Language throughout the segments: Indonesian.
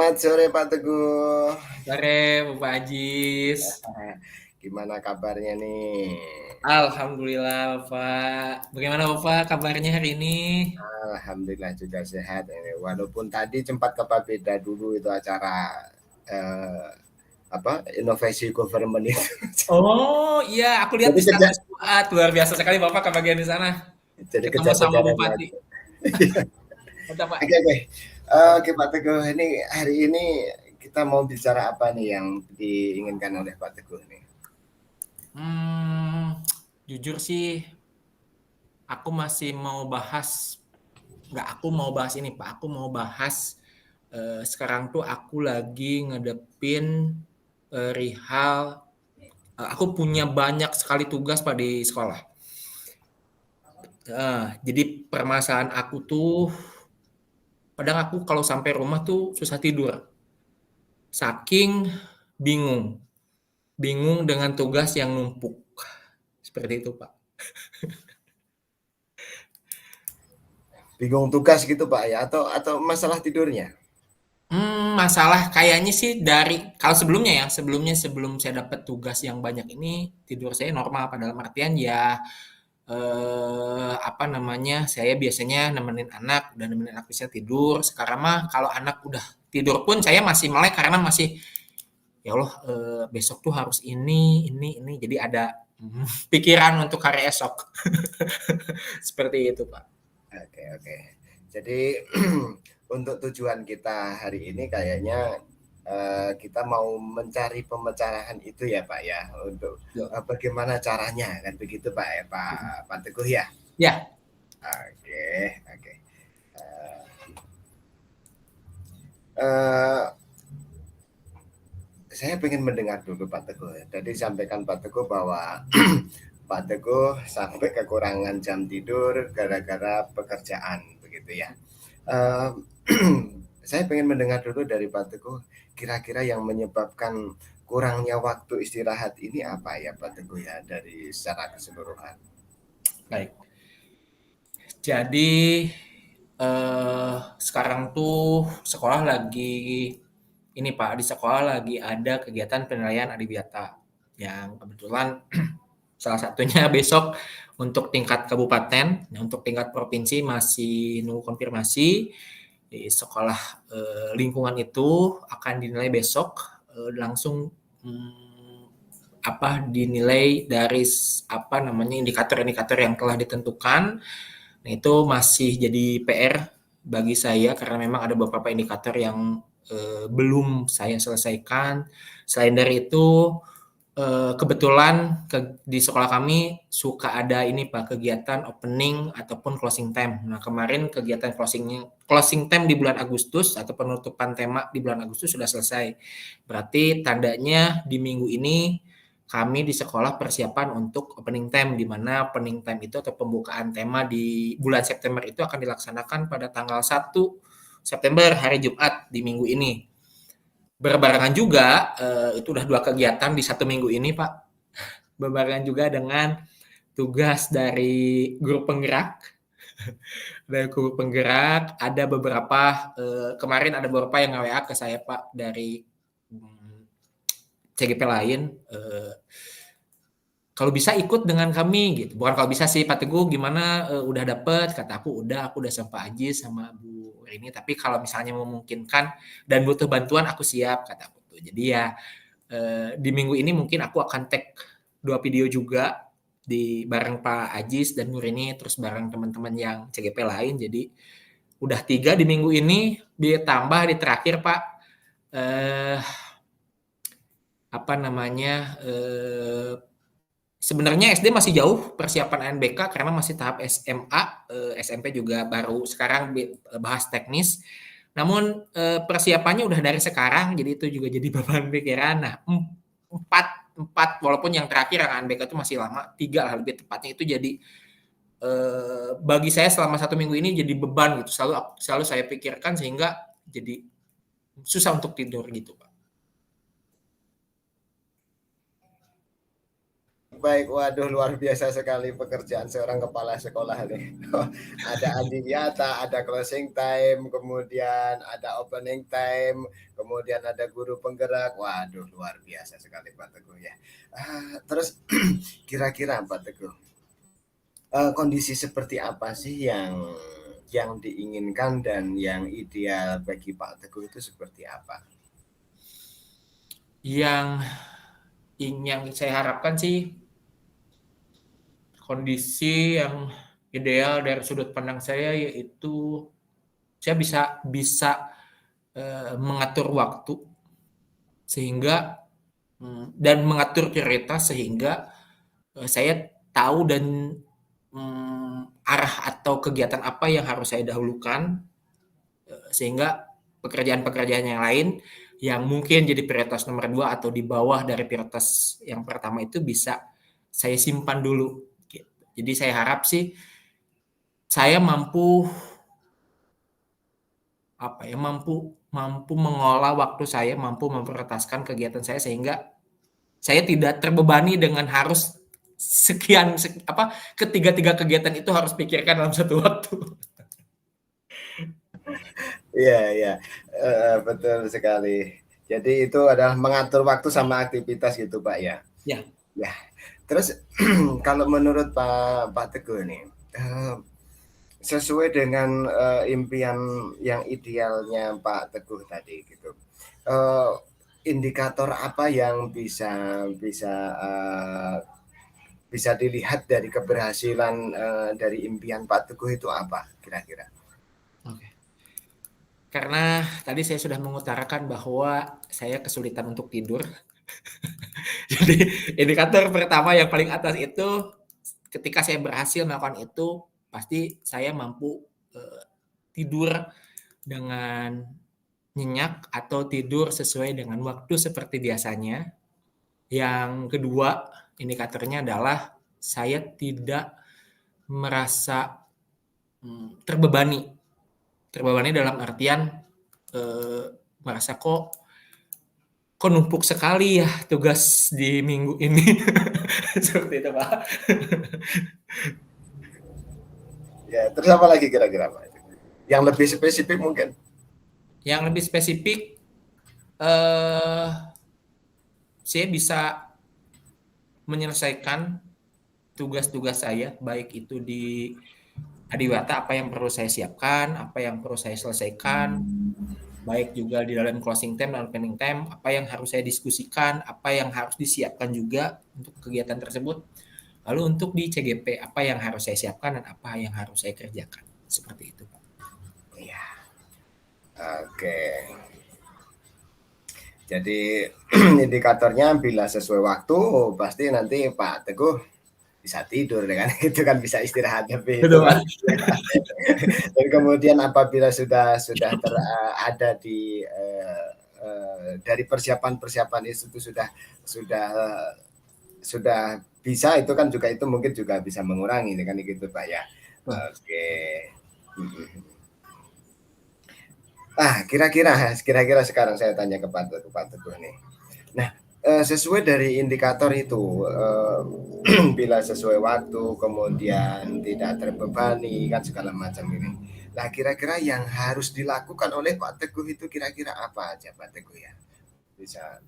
Selamat sore Pak Teguh. Sore, Bapak Ajis. Gimana kabarnya nih? Alhamdulillah, Bapak. Bagaimana Bapak kabarnya hari ini? Alhamdulillah juga sehat ini. Walaupun tadi sempat kepabeda dulu itu acara eh, inovasi government itu. Oh iya, aku lihat Jadi di kerja, status Fuad. Luar biasa sekali Bapak kebagian di sana. jadi Ketemu sama kejar-kejaran Bupati. waktu. Mantap, Pak. Oke oke. Oke Pak Teguh, ini hari ini kita mau bicara apa nih yang diinginkan oleh Pak Teguh nih? Hmm, jujur sih, aku masih mau bahas, nggak aku mau bahas ini, Pak. Aku mau bahas, sekarang tuh aku lagi ngadepin perihal, aku punya banyak sekali tugas Pak di sekolah. Jadi permasalahan aku tuh, kadang aku kalau sampai rumah tuh susah tidur. Saking bingung. Bingung dengan tugas yang numpuk. Seperti itu, Pak. Bingung tugas gitu Pak ya atau masalah tidurnya? Masalah kayaknya sih dari kalau sebelumnya ya, sebelum saya dapat tugas yang banyak ini, tidur saya normal. Pada dalam artian ya, apa namanya, saya biasanya udah nemenin anak bisa tidur. Sekarang mah kalau anak udah tidur pun saya masih melek karena masih ya Allah, besok tuh harus ini, jadi ada pikiran untuk hari esok. Seperti itu, Pak. Oke oke. Jadi untuk tujuan kita hari ini kayaknya kita mau mencari pemecahan itu ya Pak ya untuk Yo. bagaimana caranya kan begitu Pak ya Pak Teguh ya. Ya, Oke oke. Eh, saya ingin mendengar dulu Pak Teguh. Tadi sampaikan Pak Teguh bahwa Pak Teguh sampai kekurangan jam tidur gara-gara pekerjaan begitu ya. Eh, saya pengen mendengar dulu dari Pak Teguh, kira-kira yang menyebabkan kurangnya waktu istirahat ini apa ya Pak Teguh ya dari secara keseluruhan? baik. Jadi, sekarang tuh sekolah lagi ini, Pak, di sekolah lagi ada kegiatan penilaian adiwiyata yang kebetulan salah satunya besok untuk tingkat kabupaten. Nah, untuk tingkat provinsi masih nunggu konfirmasi. Di sekolah, lingkungan itu akan dinilai besok, langsung, mmm, dinilai dari apa namanya, indikator-indikator yang telah ditentukan. Nah, itu masih jadi PR bagi saya karena memang ada beberapa indikator yang, belum saya selesaikan. Selain dari itu, kebetulan di sekolah kami suka ada ini Pak, kegiatan opening ataupun closing time. Nah, kemarin kegiatan closing time di bulan Agustus atau penutupan tema di bulan Agustus sudah selesai. Berarti tandanya di minggu ini kami di sekolah persiapan untuk opening time, di mana opening time itu atau pembukaan tema di bulan September itu akan dilaksanakan pada tanggal 1 September, hari Jumat di minggu ini. Berbarengan juga, itu udah 2 kegiatan di 1 minggu ini, Pak. Berbarengan juga dengan tugas dari grup penggerak. Dari grup penggerak ada beberapa, kemarin ada beberapa yang nge-WA ke saya, Pak, dari, CGP lain, kalau bisa ikut dengan kami gitu. Bukan kalau bisa sih, Pak Teguh gimana, udah dapet? Kata aku udah sama Pak Aji sama Bu Rini, tapi kalau misalnya memungkinkan dan butuh bantuan aku siap, kata aku tuh. Jadi ya, di minggu ini mungkin aku akan tag 2 video juga di bareng Pak Ajis dan Bu Rini, terus bareng teman-teman yang CGP lain. Jadi udah 3 di minggu ini, ditambah di terakhir Pak, eh, apa namanya, sebenarnya SD masih jauh persiapan UNBK karena masih tahap SMA, SMP juga baru sekarang bahas teknis. Namun, persiapannya udah dari sekarang, jadi itu juga jadi beban pikiran. Nah, empat empat walaupun yang terakhir yang UNBK itu masih lama, 3 lah lebih tepatnya itu jadi, bagi saya selama 1 minggu ini jadi beban gitu, selalu selalu saya pikirkan sehingga jadi susah untuk tidur gitu, Pak. baik. Waduh, luar biasa sekali pekerjaan seorang kepala sekolah nih. Ada adiwiyata, ada closing time, kemudian ada opening time, kemudian ada guru penggerak. Waduh, luar biasa sekali Pak Teguh ya. Terus kira-kira Pak Teguh, kondisi seperti apa sih yang diinginkan dan yang ideal bagi Pak Teguh itu seperti apa? Yang saya harapkan sih kondisi yang ideal dari sudut pandang saya yaitu saya bisa mengatur waktu sehingga dan mengatur prioritas sehingga saya tahu dan arah atau kegiatan apa yang harus saya dahulukan sehingga pekerjaan-pekerjaan yang lain yang mungkin jadi prioritas nomor 2 atau di bawah dari prioritas yang pertama itu bisa saya simpan dulu. Gitu. Jadi saya harap sih saya mampu mampu mengolah waktu saya, mampu memprioritaskan kegiatan saya sehingga saya tidak terbebani dengan harus ketiga-tiga kegiatan itu harus pikirkan dalam satu waktu. Iya, iya, betul sekali. Jadi itu adalah mengatur waktu sama aktivitas gitu, Pak, ya? Ya. Ya, terus kalau menurut Pak Teguh nih, sesuai dengan, impian yang idealnya Pak Teguh tadi gitu, indikator apa yang bisa, bisa dilihat dari keberhasilan, dari impian Pak Teguh itu apa kira-kira? Oke. Karena tadi saya sudah mengutarakan bahwa saya kesulitan untuk tidur. Jadi indikator pertama yang paling atas itu ketika saya berhasil melakukan itu pasti saya mampu tidur dengan nyenyak atau tidur sesuai dengan waktu seperti biasanya. Yang kedua indikatornya adalah saya tidak merasa terbebani. Terbebani dalam artian merasa kok numpuk sekali ya tugas di minggu ini. Seperti itu, Pak. Ya, terus apa lagi kira-kira, Pak? Yang lebih spesifik mungkin? Yang lebih spesifik, saya bisa menyelesaikan tugas-tugas saya, baik itu di adiwiyata apa yang perlu saya siapkan, apa yang perlu saya selesaikan, baik juga di dalam closing time dan opening time, apa yang harus saya diskusikan, apa yang harus disiapkan juga untuk kegiatan tersebut. Lalu untuk di CGP, apa yang harus saya siapkan dan apa yang harus saya kerjakan. Seperti itu, Pak. Iya. Oke. Jadi indikatornya bila sesuai waktu pasti nanti Pak Teguh bisa tidur kan, itu kan bisa istirahat lebih itu kan. Dan kemudian apabila sudah ada di dari persiapan-persiapan itu sudah bisa itu kan juga itu mungkin juga bisa mengurangi kan gitu Pak ya. Oke. Kira-kira sekarang saya tanya ke Pak Teguh nih. Nah, sesuai dari indikator itu, bila sesuai waktu, kemudian tidak terbebani, kan segala macam ini. Nah, kira-kira yang harus dilakukan oleh Pak Teguh itu kira-kira apa aja Pak Teguh ya? Bisa.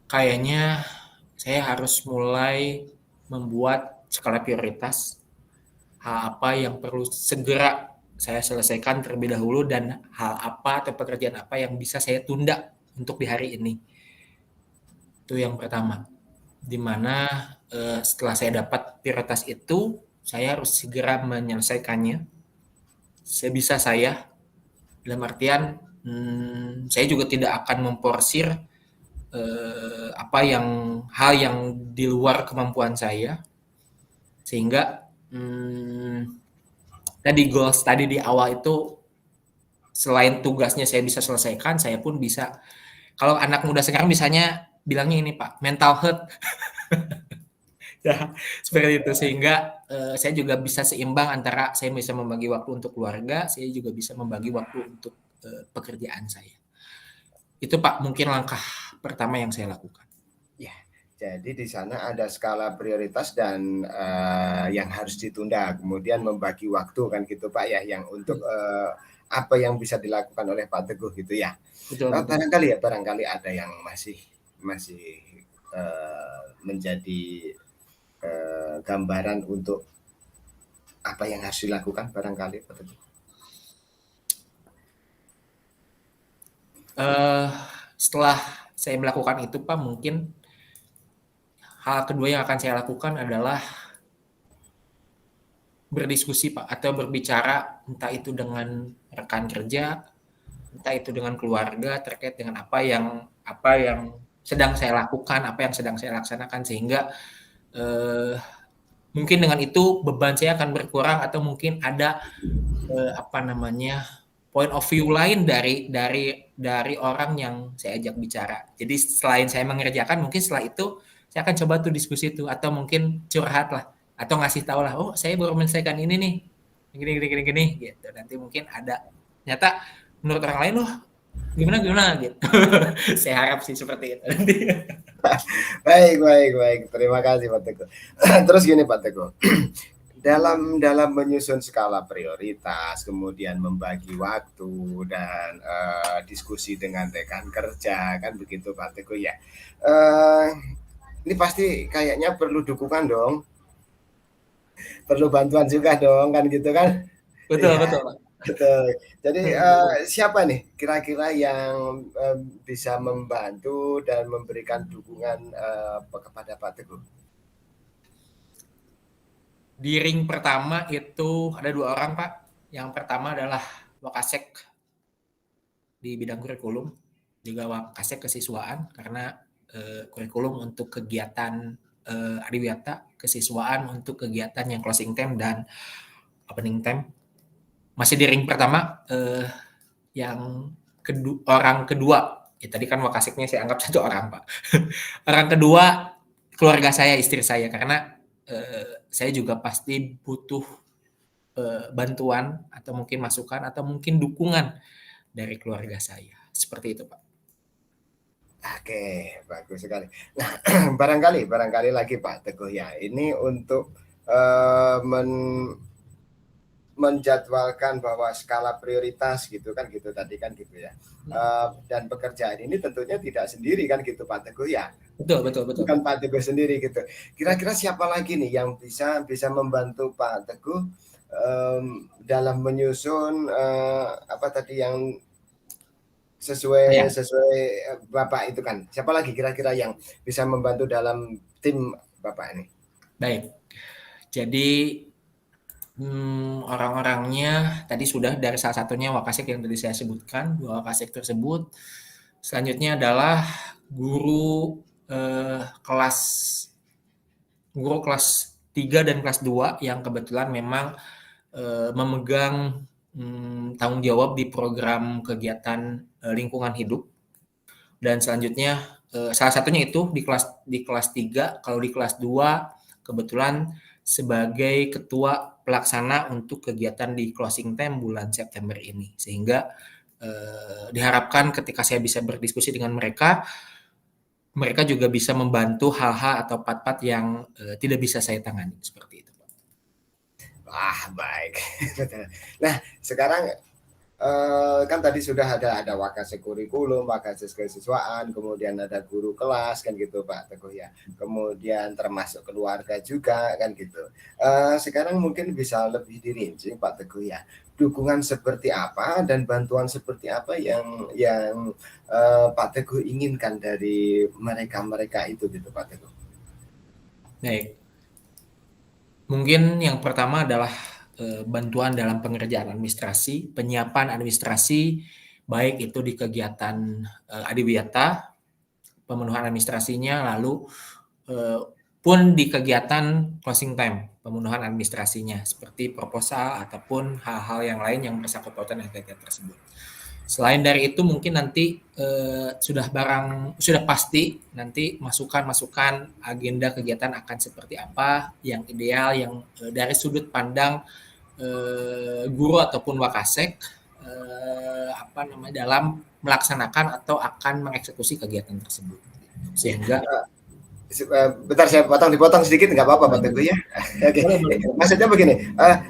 Kayaknya saya harus mulai membuat skala prioritas. Hal apa yang perlu segera saya selesaikan terlebih dahulu dan hal apa atau pekerjaan apa yang bisa saya tunda untuk di hari ini. Itu yang pertama. Di mana setelah saya dapat prioritas itu, saya harus segera menyelesaikannya. Sebisa saya, dalam artian saya juga tidak akan memporsir hal yang di luar kemampuan saya, sehingga tadi goals tadi di awal itu selain tugasnya saya bisa selesaikan, saya pun bisa. Kalau anak muda sekarang misalnya bilangnya ini Pak, mental health. Ya, seperti itu sehingga saya juga bisa seimbang antara saya bisa membagi waktu untuk keluarga, saya juga bisa membagi waktu untuk pekerjaan saya. Itu Pak mungkin langkah pertama yang saya lakukan. Ya, Jadi di sana ada skala prioritas dan yang harus ditunda, kemudian membagi waktu kan gitu Pak ya, yang untuk apa yang bisa dilakukan oleh Pak Teguh gitu ya. Betul, betul. Barangkali ada yang masih menjadi gambaran untuk apa yang harus dilakukan barangkali Pak Teguh. Setelah saya melakukan itu Pak, mungkin hal kedua yang akan saya lakukan adalah berdiskusi Pak, atau berbicara entah itu dengan rekan kerja, entah itu dengan keluarga terkait dengan apa yang sedang saya lakukan, apa yang sedang saya laksanakan, sehingga mungkin dengan itu beban saya akan berkurang, atau mungkin ada point of view lain dari orang yang saya ajak bicara. Jadi selain saya mengerjakan, mungkin setelah itu saya akan coba tuh diskusi tuh, atau mungkin curhat lah, atau ngasih tahu lah, oh saya baru menyelesaikan ini nih, gini gitu. Nanti mungkin ada, ternyata menurut orang lain loh gimana gitu. Saya harap sih seperti itu nanti. Baik. Terima kasih Pak Teguh. Terus gini Pak Teguh, dalam menyusun skala prioritas, kemudian membagi waktu dan diskusi dengan rekan kerja kan begitu Pak Teguh ya. Ini pasti kayaknya perlu dukungan dong, perlu bantuan juga dong kan gitu kan? Betul, Iya. betul Pak. Betul. Jadi siapa nih kira-kira yang bisa membantu dan memberikan dukungan kepada Pak Teguh? Di ring pertama itu ada 2 orang Pak. Yang pertama adalah Wakasek di bidang kurikulum, juga Wakasek kesiswaan, karena kurikulum untuk kegiatan Adiwiyata, kesiswaan untuk kegiatan yang closing time dan opening time. Masih di ring pertama, yang orang kedua, ya tadi kan Wakaseknya saya anggap 1 orang Pak. Orang kedua keluarga saya, istri saya, karena saya juga pasti butuh bantuan atau mungkin masukan atau mungkin dukungan dari keluarga saya. Seperti itu Pak. Oke, bagus sekali. Nah, barangkali lagi Pak Teguh ya, ini untuk menjadwalkan bahwa skala prioritas gitu kan gitu tadi kan gitu ya. Dan pekerjaan ini tentunya tidak sendiri kan gitu Pak Teguh ya. Betul. Bukan Pak Teguh sendiri gitu. Kira-kira siapa lagi nih yang bisa membantu Pak Teguh dalam menyusun apa tadi yang sesuai Bapak itu kan. Siapa lagi kira-kira yang bisa membantu dalam tim Bapak ini? Baik. Jadi orang-orangnya tadi sudah, dari salah satunya Wakasek yang tadi saya sebutkan, 2 Wakasek tersebut. Selanjutnya adalah guru kelas 3 dan kelas 2 yang kebetulan memang memegang tanggung jawab di program kegiatan lingkungan hidup. Dan selanjutnya salah satunya itu di kelas 3, kalau di kelas 2 kebetulan sebagai ketua pelaksana untuk kegiatan di closing time bulan September ini. Sehingga diharapkan ketika saya bisa berdiskusi dengan mereka juga bisa membantu hal-hal atau part-part yang tidak bisa saya tangani, seperti itu. Wah, baik. Nah, sekarang kan tadi sudah ada Wakasek kurikulum, Wakasek kesiswaan, kemudian ada guru kelas kan gitu Pak Teguh ya. Kemudian termasuk keluarga juga kan gitu. Sekarang mungkin bisa lebih dirinci Pak Teguh ya. Dukungan seperti apa dan bantuan seperti apa yang Pak Teguh inginkan dari mereka itu gitu Pak Teguh. Baik. Mungkin yang pertama adalah bantuan dalam pengerjaan administrasi, penyiapan administrasi, baik itu di kegiatan Adiwiyata, pemenuhan administrasinya, lalu pun di kegiatan closing time, pemenuhan administrasinya, seperti proposal ataupun hal-hal yang lain yang bersangkut pautan dengan kegiatan tersebut. Selain dari itu mungkin nanti sudah pasti nanti masukan agenda kegiatan akan seperti apa, yang ideal, yang dari sudut pandang guru ataupun Wakasek dalam melaksanakan atau akan mengeksekusi kegiatan tersebut. Sehingga Bentar saya dipotong sedikit nggak apa-apa Pak Teguh ya. Oke, Boleh, boleh. maksudnya begini,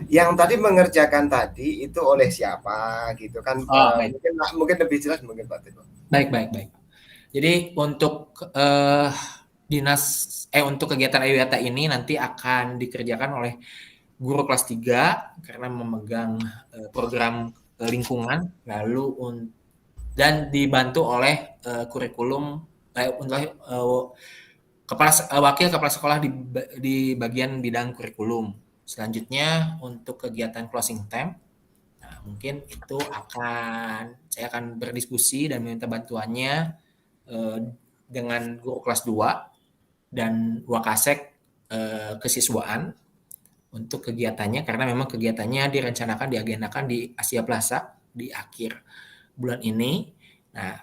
yang tadi mengerjakan tadi itu oleh siapa gitu kan? Oh, baik. Mungkin lebih jelas mungkin Pak Teguh. Baik, baik, baik. Jadi untuk untuk kegiatan Ayudata ini nanti akan dikerjakan oleh guru kelas 3 karena memegang program lingkungan, lalu dan dibantu oleh kurikulum wakil kepala sekolah di bagian bidang kurikulum. Selanjutnya untuk kegiatan closing time, nah, mungkin itu saya akan berdiskusi dan meminta bantuannya dengan guru kelas 2 dan Wakasek kesiswaan untuk kegiatannya, karena memang kegiatannya direncanakan, diagendakan di Asia Plaza di akhir bulan ini. Nah,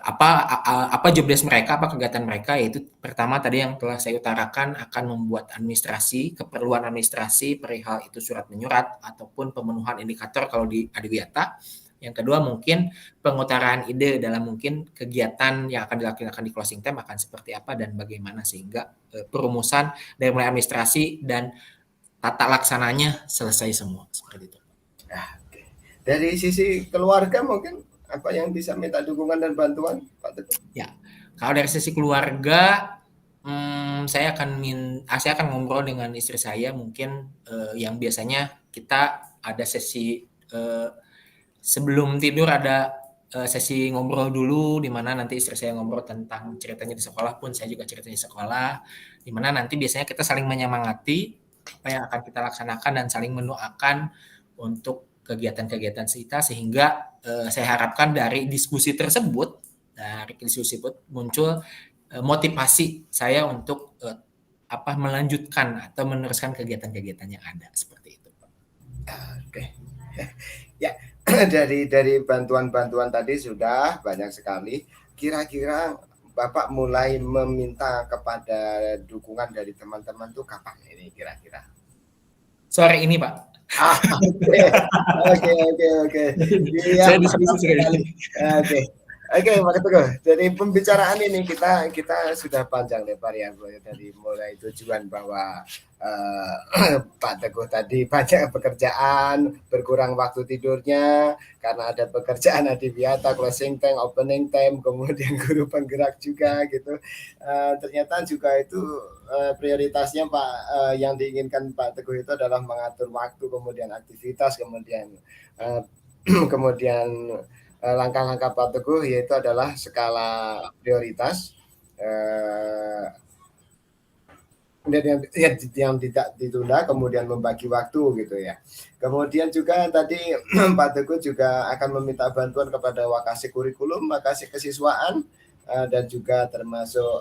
apa job desk mereka, apa kegiatan mereka, yaitu pertama tadi yang telah saya utarakan akan membuat keperluan administrasi perihal itu surat menyurat ataupun pemenuhan indikator kalau di Adiwiyata. Yang kedua mungkin pengutaraan ide dalam mungkin kegiatan yang akan dilakukan di closing time akan seperti apa dan bagaimana, sehingga perumusan dari mulai administrasi dan tata laksananya selesai semua seperti itu. Oke. Dari sisi keluarga mungkin apa yang bisa minta dukungan dan bantuan Pak Teguh? Ya, kalau dari sisi keluarga, saya akan ngobrol dengan istri saya mungkin yang biasanya kita ada sesi sebelum tidur ada sesi ngobrol dulu, di mana nanti istri saya ngobrol tentang ceritanya di sekolah pun saya juga ceritanya di sekolah, di mana nanti biasanya kita saling menyemangati apa yang akan kita laksanakan dan saling mendoakan untuk kegiatan-kegiatan kita, sehingga saya harapkan dari diskusi tersebut muncul motivasi saya untuk melanjutkan atau meneruskan kegiatan-kegiatan yang ada seperti itu. Oke. Ya, dari bantuan-bantuan tadi sudah banyak sekali. Kira-kira Bapak mulai meminta kepada dukungan dari teman-teman tuh kapan ini kira-kira? Sore ini, Pak. Oke. Iya, saya diskusi sekali. Oke, Pak Teguh. Dari pembicaraan ini kita sudah panjang lebar ya, dari mulai tujuan bahwa Pak Teguh tadi banyak pekerjaan, berkurang waktu tidurnya karena ada pekerjaan Adiwiyata, closing time, opening time, kemudian guru penggerak juga gitu. Ternyata juga itu prioritasnya Pak yang diinginkan Pak Teguh itu adalah mengatur waktu, kemudian aktivitas, kemudian langkah-langkah Pak Teguh yaitu adalah skala prioritas yang tidak ditunda, kemudian membagi waktu gitu ya. Kemudian juga tadi Pak Teguh juga akan meminta bantuan kepada Wakasek kurikulum, Wakasek kesiswaan, dan juga termasuk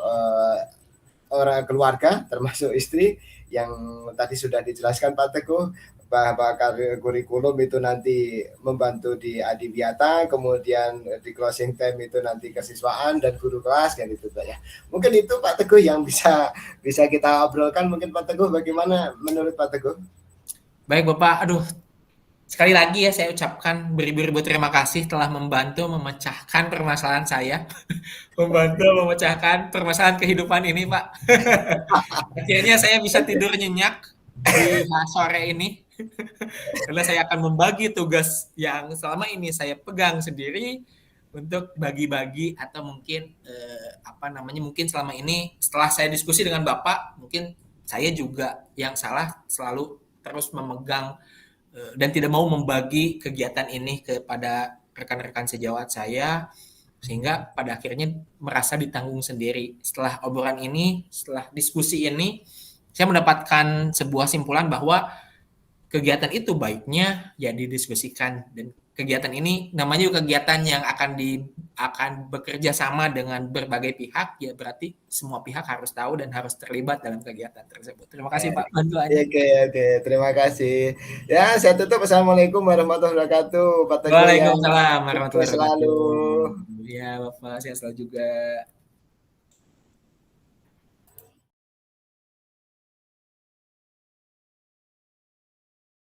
orang keluarga, termasuk istri yang tadi sudah dijelaskan Pak Teguh bahwa kurikulum itu nanti membantu di Adiwiyata, kemudian di closing time itu nanti kesiswaan dan guru kelas kan itu ya. Mungkin itu Pak Teguh yang bisa kita obrolkan. Mungkin Pak Teguh bagaimana menurut Pak Teguh? Baik Bapak, sekali lagi ya saya ucapkan beribu-ribu terima kasih telah membantu memecahkan permasalahan saya. Membantu memecahkan permasalahan kehidupan ini, Pak. Akhirnya saya bisa tidur nyenyak di sore ini. Karena saya akan membagi tugas yang selama ini saya pegang sendiri untuk bagi-bagi, atau mungkin mungkin selama ini setelah saya diskusi dengan Bapak, mungkin saya juga yang salah selalu terus memegang dan tidak mau membagi kegiatan ini kepada rekan-rekan sejawat saya, sehingga pada akhirnya merasa ditanggung sendiri. Setelah obrolan ini, setelah diskusi ini, saya mendapatkan sebuah simpulan bahwa kegiatan itu baiknya ya didiskusikan, dan kegiatan ini namanya juga kegiatan yang akan bekerja sama dengan berbagai pihak, ya berarti semua pihak harus tahu dan harus terlibat dalam kegiatan tersebut. Terima kasih Pak bantuannya. Oke, terima kasih. Ya, saya tutup. Assalamualaikum warahmatullahi wabarakatuh. Pak Teguh. Waalaikumsalam warahmatullahi selalu. wabarakatuh. Ya Bapak, saya selalu juga.